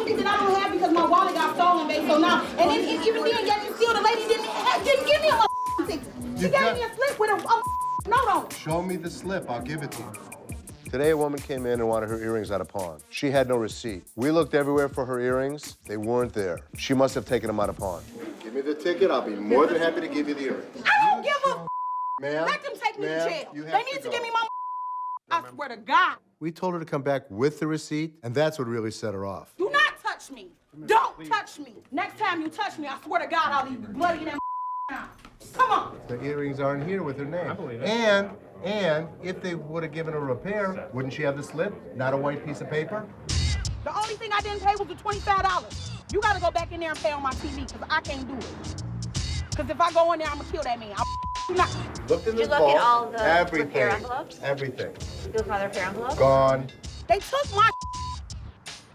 receipt that I don't have because my wallet got stolen, babe. So now, and then even then, yet you still the lady didn't give me a ticket. She gave me a slip with a note on it. Show me the slip. I'll give it to you. Today, a woman came in and wanted her earrings at a pawn. She had no receipt. We looked everywhere for her earrings. They weren't there. She must have taken them out of pawn. Give me the ticket. I'll be more than happy to give you the earrings. I don't give a Ma'am? Let them take me to jail. They need to give me my I swear to God. We told her to come back with the receipt, and that's what really set her off. Do not touch me. Don't touch me. Next time you touch me, I swear to God, I'll leave you bloody in that now. Come on. The earrings aren't here with her name. I believe it. And if they would have given her a repair, wouldn't she have the slip? Not a white piece of paper? The only thing I didn't pay was the $25. You gotta go back in there and pay on my TV, because I can't do it. Because if I go in there, I'm gonna kill that man. Not. Look in Did this you look vault. at all the Everything. repair envelopes? Everything. Did you look at all the repair envelopes? Gone. They took my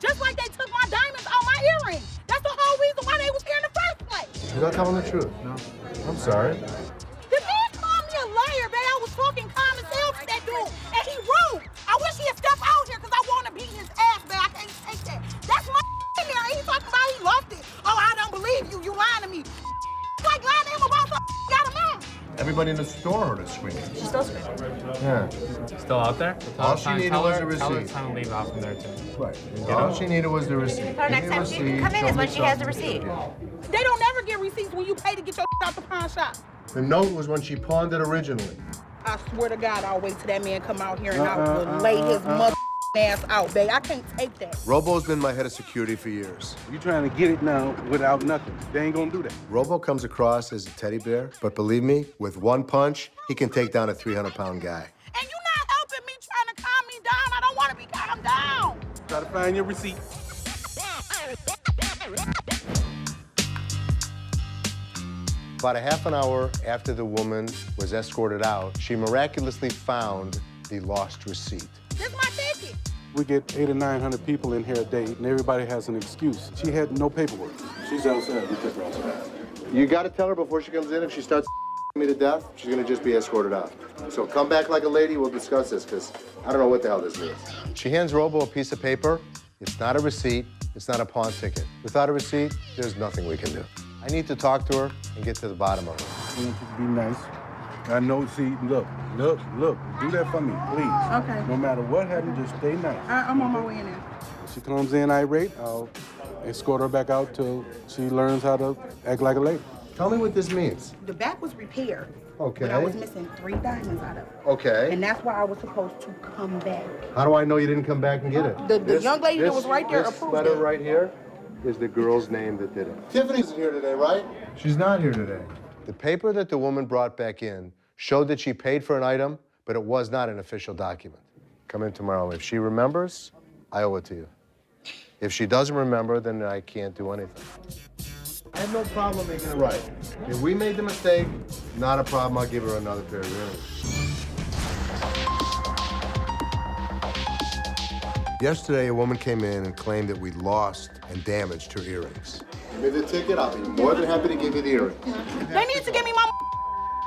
just like they took my diamonds on my earrings. That's the whole reason why they was here in the first place. You're not telling the truth. No. I'm sorry. The man called me a liar, babe. I was talking common sense to that dude, and he rude. I wish he'd step out here because I want to beat his ass, babe. I can't take that. That's my in there, and he talking about he lost it. Oh, I don't believe you. You lying to me. Like lying to him about something got him out. Everybody in the store heard her screaming. She's still screaming. Yeah. Still out there? All she needed was a Tell her receipt. it's time to leave out from there, too. Right. All she needed was the receipt. Her next time she can come in is when she has the receipt. They don't never get receipts when you pay to get your out the pawn shop. The note was when she pawned it originally. I swear to God, I'll wait till that man come out here and I will lay his mother ass out, babe. I can't take that. Robo's been my head of security for years. You trying to get it now without nothing. They ain't gonna do that. Robo comes across as a teddy bear, but believe me, with one punch, he can take down a 300-pound guy. And you're not helping me trying to calm me down. I don't want to be calmed down. Try to find your receipt. About a half an hour after the woman was escorted out, she miraculously found the lost receipt. This is my ticket. We get 800 or 900 people in here a day, and everybody has an excuse. She had no paperwork. She's outside. We took her outside. You gotta tell her before she comes in, if she starts me to death, she's gonna just be escorted out. So come back like a lady, we'll discuss this, because I don't know what the hell this means. She hands Robo a piece of paper. It's not a receipt. It's not a pawn ticket. Without a receipt, there's nothing we can do. I need to talk to her and get to the bottom of it. I want you to be nice. I know, see, look. Do that for me, please. Okay. No matter what happens, just stay nice. I'm on my way in there. If she comes in irate, I'll escort her back out till she learns how to act like a lady. Tell me what this means. The back was repaired. Okay. But I was missing 3 diamonds out of it. Okay. And that's why I was supposed to come back. How do I know you didn't come back and get it? The young lady that was right there This approved letter it. right here is the girl's name that did it. Tiffany's here today, right? She's not here today. The paper that the woman brought back in showed that she paid for an item, but it was not an official document. Come in tomorrow. If she remembers, I owe it to you. If she doesn't remember, then I can't do anything. I have no problem making it right. If we made the mistake, not a problem. I'll give her another pair of earrings. Yesterday, a woman came in and claimed that we lost and damaged her earrings. Give me the ticket. I'll be more than happy to give you the earrings. They need to give me my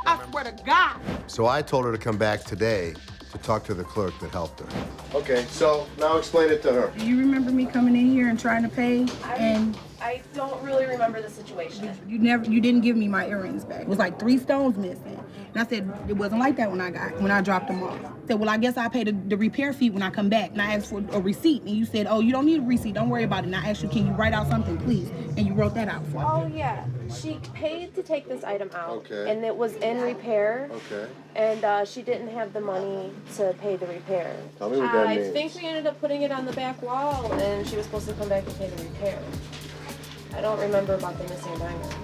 I swear to God. So I told her to come back today to talk to the clerk that helped her. Okay, so now explain it to her. Do you remember me coming in here and trying to pay? And I don't really remember the situation. you didn't give me my earrings back. It was like 3 stones missing. And I said, it wasn't like that when I dropped them off. I said, well, I guess I'll pay the repair fee when I come back. And I asked for a receipt. And you said, oh, you don't need a receipt. Don't worry about it. And I asked you, can you write out something, please? And you wrote that out for me. Oh, yeah. She paid to take this item out. Okay. And it was in repair. Okay. And she didn't have the money to pay the repair. Tell me what that I means. think we ended up putting it on the back wall, and she was supposed to come back and pay the repair. I don't remember about the missing diamonds.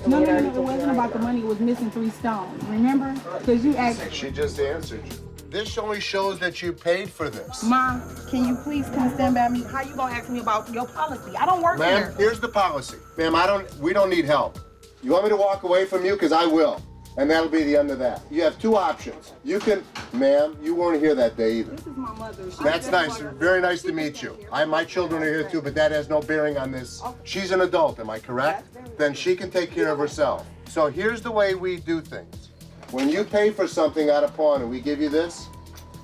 No, it wasn't about the money. It was missing 3 stones. Remember? Because you asked. She just answered you. This only shows that you paid for this. Mom, can you please come stand by me? How you gonna ask me about your policy? I don't work Ma'am, here. here's the policy. Ma'am, we don't need help. You want me to walk away from you? Because I will. And that'll be the end of that. You have 2 options. You can, ma'am, you weren't here that day either. This is my mother. That's nice. Very nice to meet you. My children are here too, but that has no bearing on this. She's an adult, am I correct? Then she can take care of herself. So here's the way we do things. When you pay for something out of pawn and we give you this,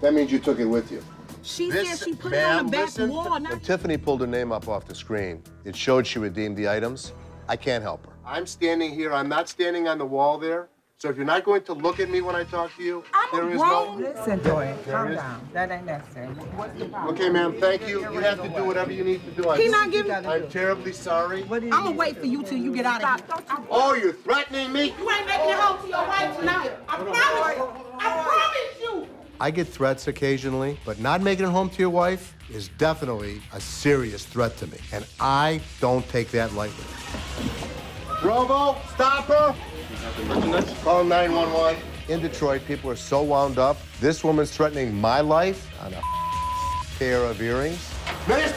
that means you took it with you. She said she put it on the back wall. When Tiffany pulled her name up off the screen, it showed she redeemed the items. I can't help her. I'm standing here. I'm not standing on the wall there. So if you're not going to look at me when I talk to you, there is no... Listen to it. Calm down. That ain't necessary. What's the problem? Okay, ma'am, thank you. You have to do whatever you need to do. He not giving... I'm terribly sorry. I'm gonna wait for you till you get out of here. Oh, you're threatening me? You ain't making it home to your wife tonight. I promise you. I promise you. I get threats occasionally, but not making it home to your wife is definitely a serious threat to me, and I don't take that lightly. Robo, stop her! Call 911. In Detroit, people are so wound up. This woman's threatening my life on a pair of earrings. This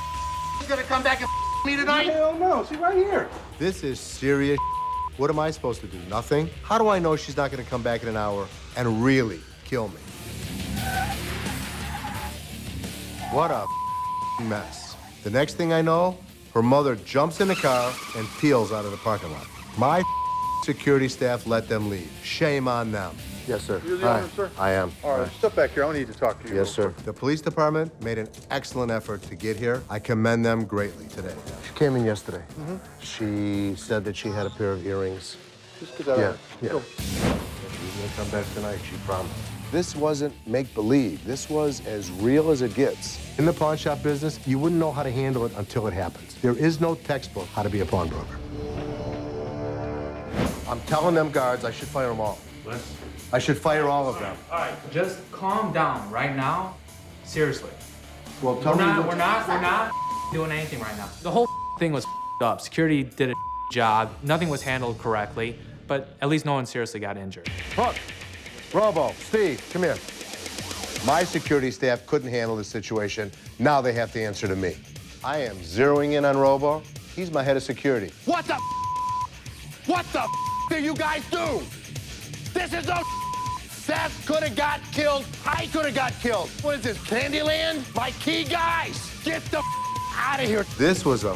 gonna come back and me tonight? Hell no, she's right here. This is serious. What am I supposed to do? Nothing? How do I know she's not gonna come back in an hour and really kill me? What a mess. The next thing I know, her mother jumps in the car and peels out of the parking lot. My security staff let them leave. Shame on them. Yes, sir. You're the owner, sir? I am. All right, step back here. I need to talk to you. Yes, sir. The police department made an excellent effort to get here. I commend them greatly today. She came in yesterday. She said that she had a pair of earrings. Just get that out. Yeah. Go. She's gonna come back tonight, she promised. This wasn't make-believe. This was as real as it gets. In the pawn shop business, you wouldn't know how to handle it until it happens. There is no textbook how to be a pawnbroker. I'm telling them guards I should fire them all. What? I should fire all of them. All right, just calm down right now. Seriously. Well, tell We're me. not doing anything right now. The whole thing was up. Security did a job. Nothing was handled correctly, but at least no one seriously got injured. Hook, Robo, Steve, come here. My security staff couldn't handle the situation. Now they have to answer to me. I am zeroing in on Robo. He's my head of security. What the do you guys do? This is no Seth could have got killed. I could have got killed. What is this, Candyland? My key guys, get the out of here. This was a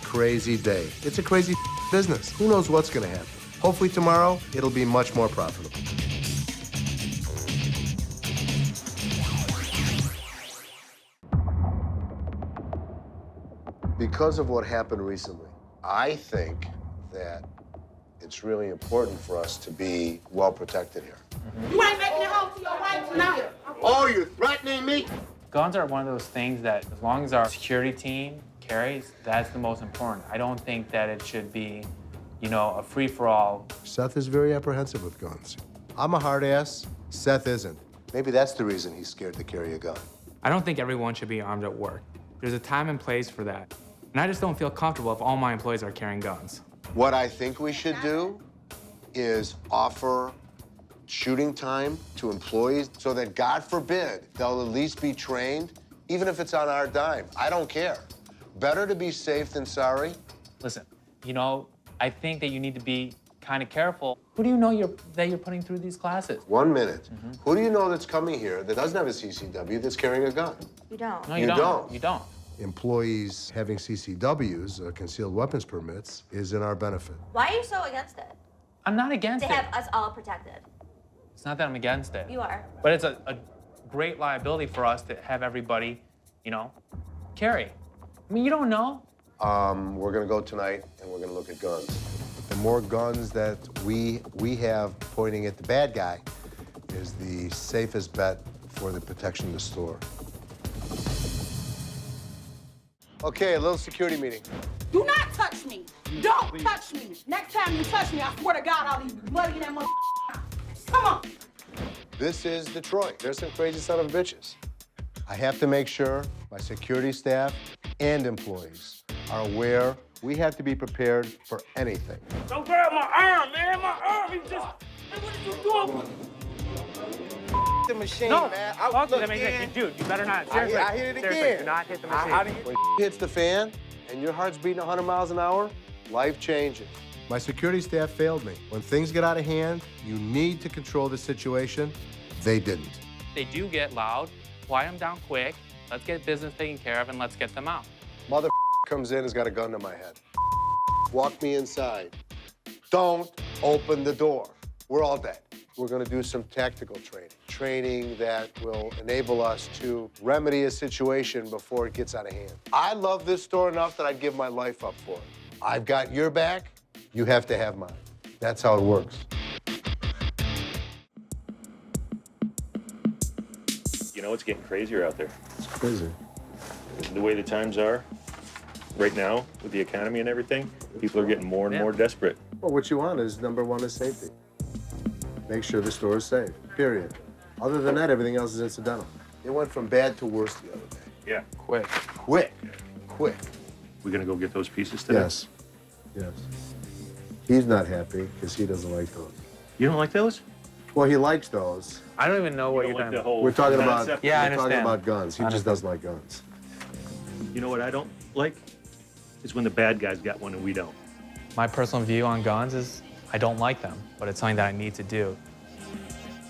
crazy day. It's a crazy business. Who knows what's gonna happen? Hopefully tomorrow, it'll be much more profitable. Because of what happened recently, I think that it's really important for us to be well protected here. You ain't making it home to your wife tonight. Oh, you're threatening me? Guns are one of those things that as long as our security team carries, that's the most important. I don't think that it should be, you know, a free-for-all. Seth is very apprehensive with guns. I'm a hard ass. Seth isn't. Maybe that's the reason he's scared to carry a gun. I don't think everyone should be armed at work. There's a time and place for that. And I just don't feel comfortable if all my employees are carrying guns. What I think we should do is offer shooting time to employees so that, God forbid, they'll at least be trained, even if it's on our dime. I don't care. Better to be safe than sorry. Listen, you know, I think that you need to be kind of careful. Who do you know that you're putting through these classes? 1 minute. Who do you know that's coming here that doesn't have a CCW that's carrying a gun? You don't. No, You don't. You don't. Employees having CCWs, concealed weapons permits, is in our benefit. Why are you so against it? I'm not against To it. have us all protected. It's not that I'm against it. You are. But it's a great liability for us to have everybody, you know, carry. I mean, you don't know. We're gonna go tonight and we're gonna look at guns. The more guns that we have pointing at the bad guy is the safest bet for the protection of the store. Okay, a little security meeting. Do not touch me. Don't touch me. Next time you touch me, I swear to God, I'll leave you bloody in that mother. Come on. This is Detroit. There's some crazy son of bitches. I have to make sure my security staff and employees are aware we have to be prepared for anything. Don't grab my arm, man. My arm, he just. Man, what are you doing? The machine, No, man. fuck it. I mean, dude, you better not. Seriously, I hit it seriously, again. do not hit the machine. How do you? When hits the fan and your heart's beating 100 miles an hour, life changes. My security staff failed me. When things get out of hand, you need to control the situation. They didn't. They do get loud. Quiet them down quick. Let's get business taken care of and let's get them out. Mother comes in, has got a gun to my head. Walk me inside. Don't open the door. We're all dead. We're gonna do some tactical training that will enable us to remedy a situation before it gets out of hand. I love this store enough that I'd give my life up for it. I've got your back, you have to have mine. That's how it works. You know, it's getting crazier out there. It's crazy. The way the times are right now with the economy and everything, people are getting more and more desperate. Well, what you want is, number one, is safety. Make sure the store is safe, period. Other than that, everything else is incidental. It went from bad to worse the other day. Yeah. Quick. Quick. We're gonna go get those pieces today? Yes. He's not happy because he doesn't like those. You don't like those? Well, he likes those. I don't even know what You you're don't like talking the about. whole We're talking about, concept? Yeah, I we're talking understand. about guns. He just doesn't like guns. You know what I don't like? Is when the bad guys got one and we don't. My personal view on guns is I don't like them, but it's something that I need to do.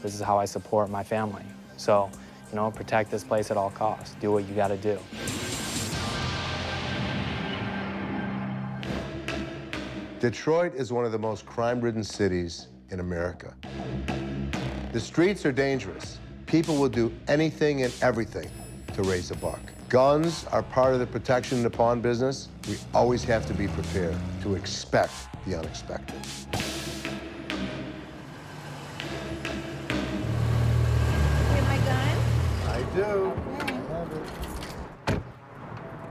This is how I support my family. So, you know, protect this place at all costs. Do what you gotta do. Detroit is one of the most crime-ridden cities in America. The streets are dangerous. People will do anything and everything to raise a buck. Guns are part of the protection in the pawn business. We always have to be prepared to expect the unexpected. Get my gun? I do.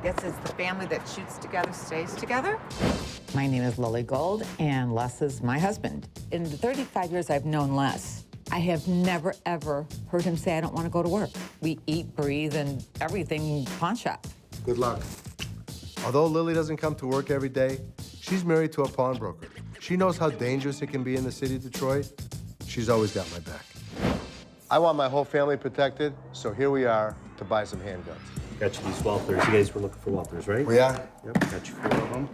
Guess it's the family that shoots together stays together? My name is Lily Gold, and Les is my husband. In the 35 years I've known Les, I have never, ever heard him say, I don't want to go to work. We eat, breathe, and everything pawn shop. Good luck. Although Lily doesn't come to work every day, she's married to a pawnbroker. She knows how dangerous it can be in the city of Detroit. She's always got my back. I want my whole family protected, so here we are to buy some handguns. Got you these Walthers. You guys were looking for Walthers, right? We are? Yep, got you 4 of them.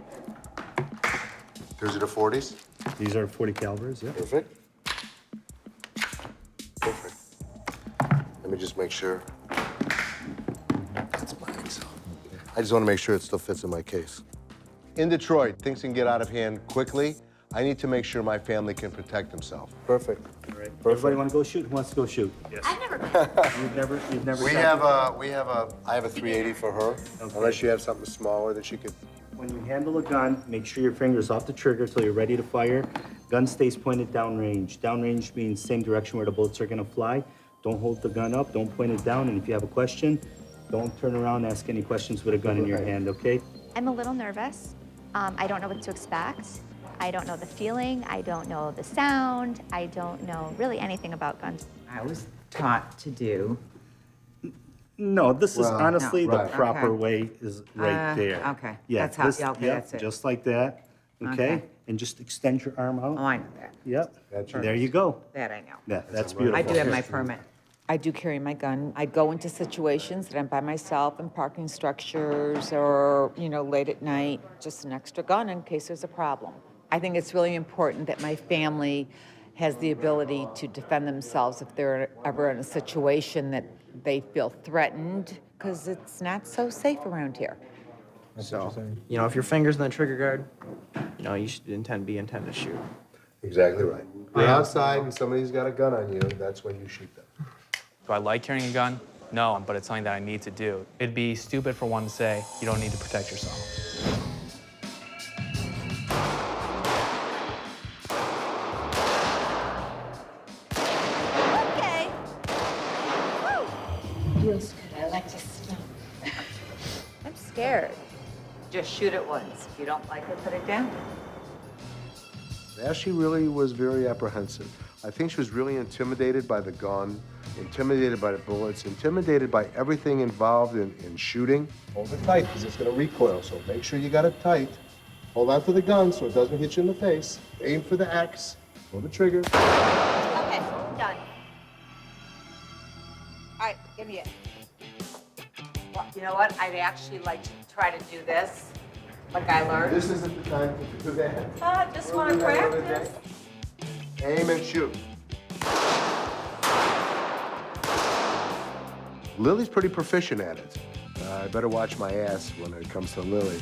Those are the 40s? These are 40 calibers, yeah. Perfect. Perfect. Let me just make sure. That's mine, so. I just want to make sure it still fits in my case. In Detroit, things can get out of hand quickly. I need to make sure my family can protect themselves. Perfect. All right. Everybody want to go shoot? Who wants to go shoot? Yes. I've never been. You've never. I have a 380 for her, Okay. unless you have something smaller that she could. When you handle a gun, make sure your finger's off the trigger till you're ready to fire. Gun stays pointed downrange. Downrange means same direction where the bullets are gonna fly. Don't hold the gun up, don't point it down, and if you have a question, don't turn around and ask any questions with a gun in your hand, okay? I'm a little nervous. I don't know what to expect. I don't know the feeling. I don't know the sound. I don't know really anything about guns. I was taught to do. No, this is Well, honestly no, the right. proper Okay. way is right there. Okay. Yeah, That's how- yeah, okay, yep, that's it. just like that, okay? Okay. And just extend your arm out. Oh, I know that. Yep, Gotcha. there you go. That I know. Yeah, that's a beautiful. I do have my permit. I do carry my gun. I go into situations that I'm by myself in parking structures or, you know, late at night, just an extra gun in case there's a problem. I think it's really important that my family has the ability to defend themselves if they're ever in a situation that they feel threatened, because it's not so safe around here. So, you know, if your finger's in the trigger guard, you know, you should be intend to shoot. Exactly right. You're outside and somebody's got a gun on you, that's when you shoot them. Do I like carrying a gun? No, but it's something that I need to do. It'd be stupid for one to say, you don't need to protect yourself. Okay. Feels good. I like to smell. I'm scared. Just shoot it once. If you don't like it, put it down. Ashley really was very apprehensive. I think she was really intimidated by the gun, intimidated by the bullets, intimidated by everything involved in shooting. Hold it tight, because it's going to recoil, so make sure you got it tight. Hold on to the gun so it doesn't hit you in the face. Aim for the X. Pull the trigger. Okay, done. All right, give me it. Well, you know what? I'd actually like to try to do this, like I learned. This isn't the time to do that. I just want to practice. Aim and shoot. Lily's pretty proficient at it. I better watch my ass when it comes to Lily.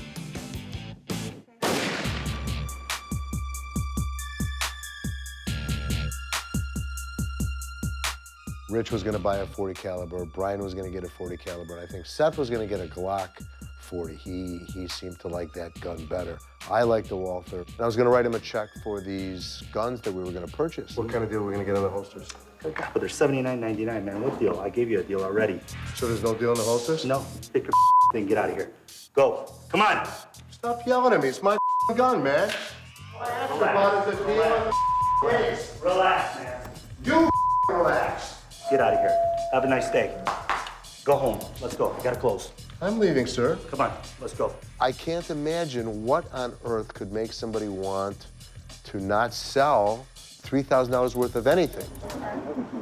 Rich was gonna buy a 40 caliber, Brian was gonna get a 40 caliber, and I think Seth was gonna get a Glock 40. He seemed to like that gun better. I like the Walther. And I was gonna write him a check for these guns that we were gonna purchase. What kind of deal were we gonna get on the holsters? Good God, but they're $79.99, man. What deal? I gave you a deal already. So there's no deal on the holsters? No, take your thing, get out of here. Go, come on. Stop yelling at me, it's my gun, man. Relax, man. You relax. Get out of here. Have a nice day. Go home. Let's go. I gotta close. I'm leaving, sir. Come on, let's go. I can't imagine what on earth could make somebody want to not sell $3,000 worth of anything.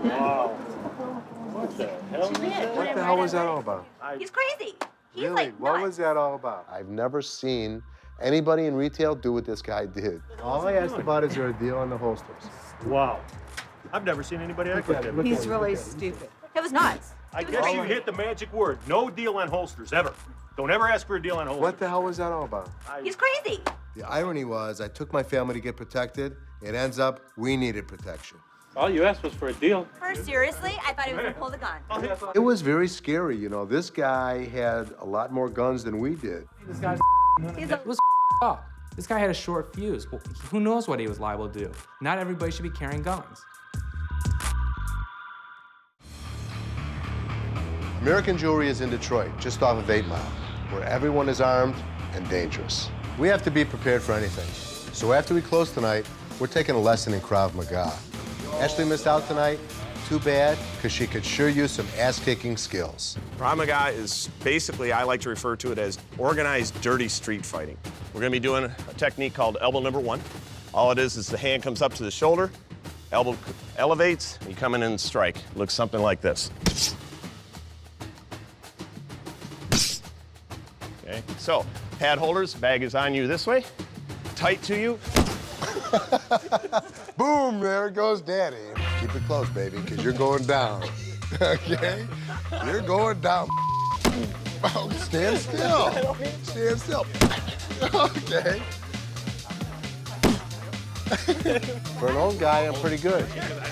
Wow. What the hell? What the hell was that all about? He's crazy. He's Really, like what nuts. was that all about? I've never seen anybody in retail do what this guy did. All I asked about is there a deal on the holsters? Wow. I've never seen anybody act like that. He's really stupid. It was nuts. I guess you hit the magic word. No deal on holsters, ever. Don't ever ask for a deal on holsters. What the hell was that all about? He's crazy. The irony was I took my family to get protected. It ends up we needed protection. All you asked was for a deal. Seriously? I thought he was gonna pull the gun. It was very scary, you know. This guy had a lot more guns than we did. This guy's it was up. This guy had a short fuse. Well, who knows what he was liable to do? Not everybody should be carrying guns. American Jewelry is in Detroit, just off of 8 Mile, where everyone is armed and dangerous. We have to be prepared for anything. So after we close tonight, we're taking a lesson in Krav Maga. Ashley missed out tonight. Too bad, because she could sure use some ass-kicking skills. Krav Maga is basically, I like to refer to it as organized, dirty street fighting. We're gonna be doing a technique called elbow number 1. All it is the hand comes up to the shoulder, elbow elevates, you come in and strike. Looks something like this. Okay, so pad holders, bag is on you this way, tight to you. Boom, there goes Daddy. Keep it close, baby, because you're going down. Okay? You're going down. Oh, stand still. Stand still. Okay. For an old guy, I'm pretty good.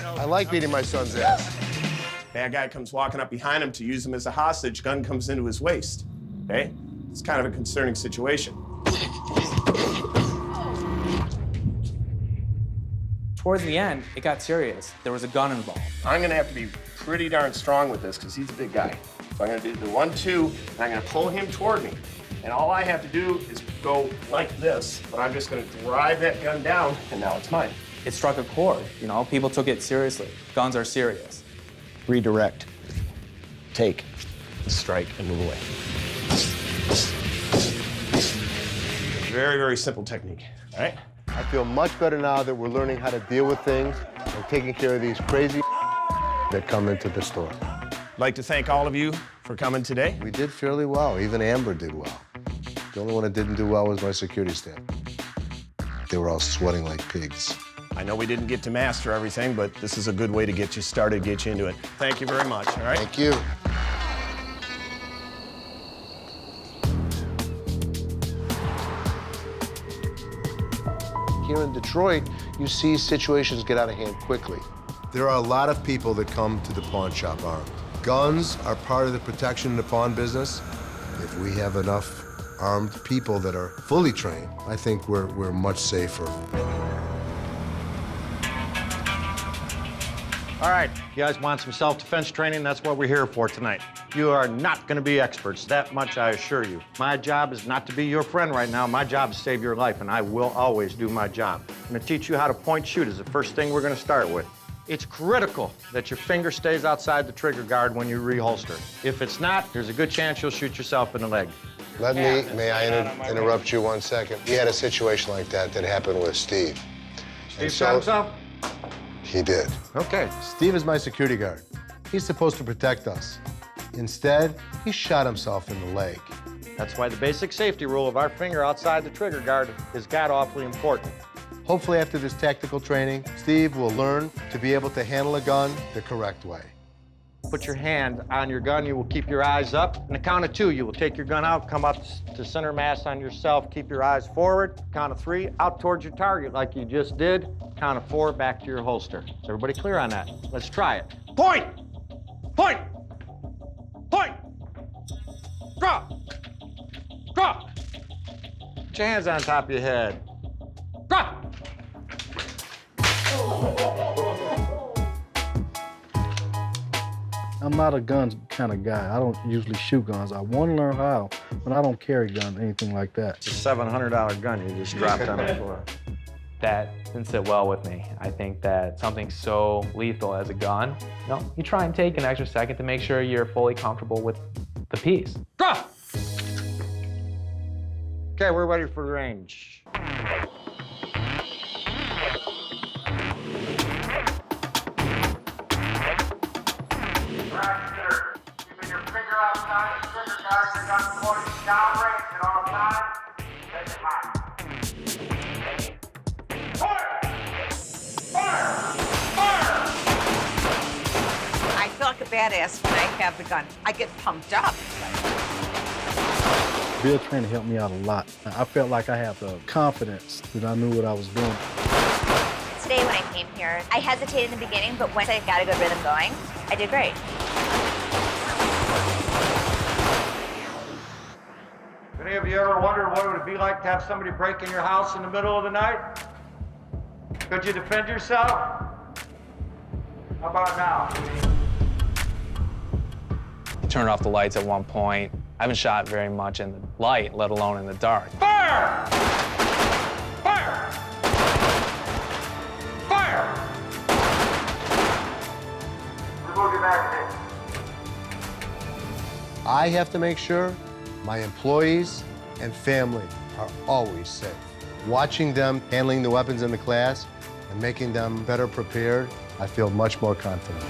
I like beating my son's ass. Bad guy comes walking up behind him to use him as a hostage, gun comes into his waist, okay? It's kind of a concerning situation. Towards the end, it got serious. There was a gun involved. I'm gonna have to be pretty darn strong with this because he's a big guy. So I'm gonna do the 1, 2, and I'm gonna pull him toward me. And all I have to do is go like this, but I'm just gonna drive that gun down, and now it's mine. It struck a chord, you know? People took it seriously. Guns are serious. Redirect, take, strike, and move away. Very, very simple technique, all right? I feel much better now that we're learning how to deal with things and taking care of these crazy that come into the store. I'd like to thank all of you for coming today. We did fairly well. Even Amber did well. The only one that didn't do well was my security staff. They were all sweating like pigs. I know we didn't get to master everything, but this is a good way to get you started, get you into it. Thank you very much, all right? Thank you. Here in Detroit, you see situations get out of hand quickly. There are a lot of people that come to the pawn shop armed. Guns are part of the protection in the pawn business. If we have enough armed people that are fully trained, I think we're much safer. All right, you guys want some self-defense training? That's what we're here for tonight. You are not gonna be experts, that much I assure you. My job is not to be your friend right now. My job is to save your life, and I will always do my job. I'm gonna teach you how to point shoot is the first thing we're gonna start with. It's critical that your finger stays outside the trigger guard when you reholster. If it's not, there's a good chance you'll shoot yourself in the leg. May I interrupt you 1 second? We had a situation like that happened with Steve. Steve shot himself? He did. Okay. Steve is my security guard. He's supposed to protect us. Instead, he shot himself in the leg. That's why the basic safety rule of our finger outside the trigger guard is god-awfully important. Hopefully after this tactical training, Steve will learn to be able to handle a gun the correct way. Put your hand on your gun, you will keep your eyes up. On the count of 2, you will take your gun out, come up to center mass on yourself, keep your eyes forward. Count of 3, out towards your target like you just did. Count of 4, back to your holster. Is everybody clear on that? Let's try it. Point! Point! Point! Drop! Drop! Put your hands on top of your head. Drop! I'm not a guns kind of guy. I don't usually shoot guns. I want to learn how, but I don't carry guns, anything like that. It's a $700 gun you just dropped on the floor. That didn't sit well with me. I think that something so lethal as a gun, you try and take an extra second to make sure you're fully comfortable with the piece. Drop! Okay, we're ready for the range. Keeping your finger outside the trigger guard, your gun pointing downrange at all times. Take it high. Fire! Fire! Fire! I feel like a badass when I have the gun. I get pumped up. Bill training helped me out a lot. I felt like I had the confidence that I knew what I was doing. Today when I came here, I hesitated in the beginning, but once I got a good rhythm going, I did great. Any of you ever wondered what it would be like to have somebody break in your house in the middle of the night? Could you defend yourself? How about now? Turned off the lights at one point. I haven't shot very much in the light, let alone in the dark. Fire! Fire! Fire! Remove your magazine. I have to make sure my employees and family are always safe. Watching them handling the weapons in the class and making them better prepared, I feel much more confident.